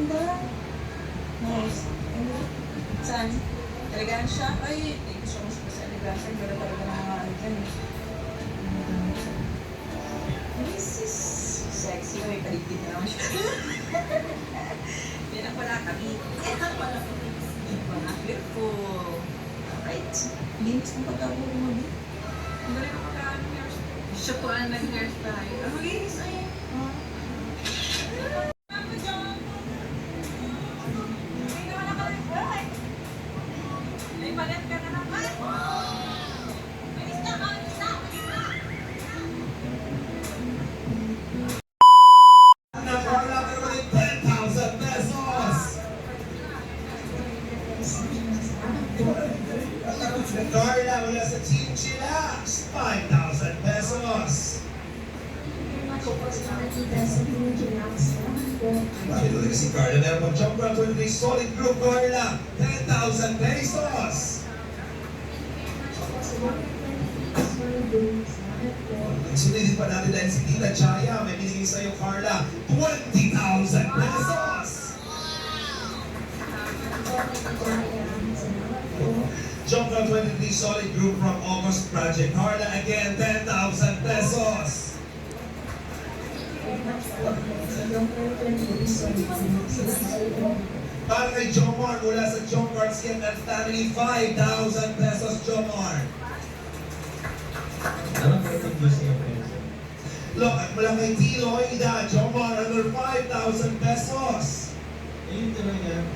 ganda. Nice. Saan? Elegansya? Ay, gusto ko sa elegansya. Ganda talaga ng mga ano dyan. This is sexy. May paligid na naman siya. Yan ang pala kami. Yan ang pala kami. Beautiful. Alright. Linis ang pagkawa ko mag ang galing ang pagkawa-hairstyle. Siya po ang nag-hairstyle. Ang maglinis ay. Ay, palit ka na naman. Bilis na ka. Nakuha natin ulit 10,000 pesos. Carla mula sa Team Chillax, 5,000 pesos. Bakit ulit si Carla? Meron pang jump round 23 solid group, Carla, 10,000 pesos. Sunodin pa natin dahil si Tita Chaya, may binigay sa'yo, Carla, 20,000 pesos. Jump round 23 solid group from August Project. Carla again, 10,000 pesos. Para kay Jomar mula sa Jomar Skin and Family, 5,000 pesos, Jomar. Ano po itong gusto niyo peso? Look, at mula kay Tilo Ida, Jomar, another 5,000 pesos. Ayun talaga.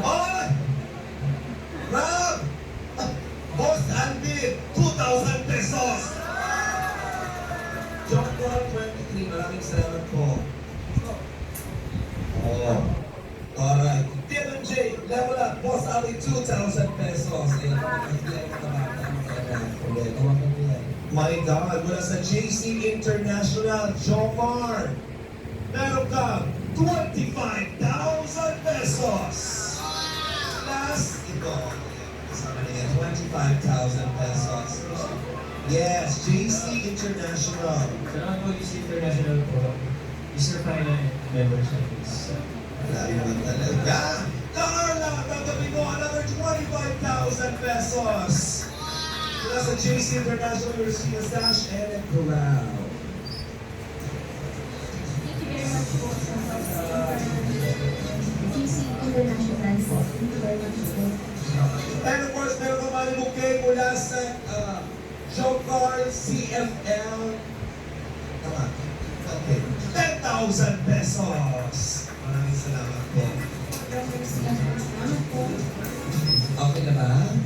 Oh! Rob! Boss Alvin, 2,000 pesos. Jomar 23, maraming salamat po. Oh. Alright. Dylan J, level up. Boss Ali, 2,000 pesos. My God, mula sa JC International, Jomar, meron ka 25,000 pesos. Last, ito. Kasama niya, 25,000 pesos. Yes, JC International. Salamat po sa International po. Mr. Final membership is... Wala naman talaga. Carla, gagawin mo another 25,000 pesos. Mula sa JC International, you'll see a stash and a corral. Thank you very much po sa GC International po. Thank you very much po. And of course, meron ka mali bouquet mula sa Jomar CFL. Tama. Okay. 10,000 pesos. Maraming salamat po. Salamat po. Okay na ba?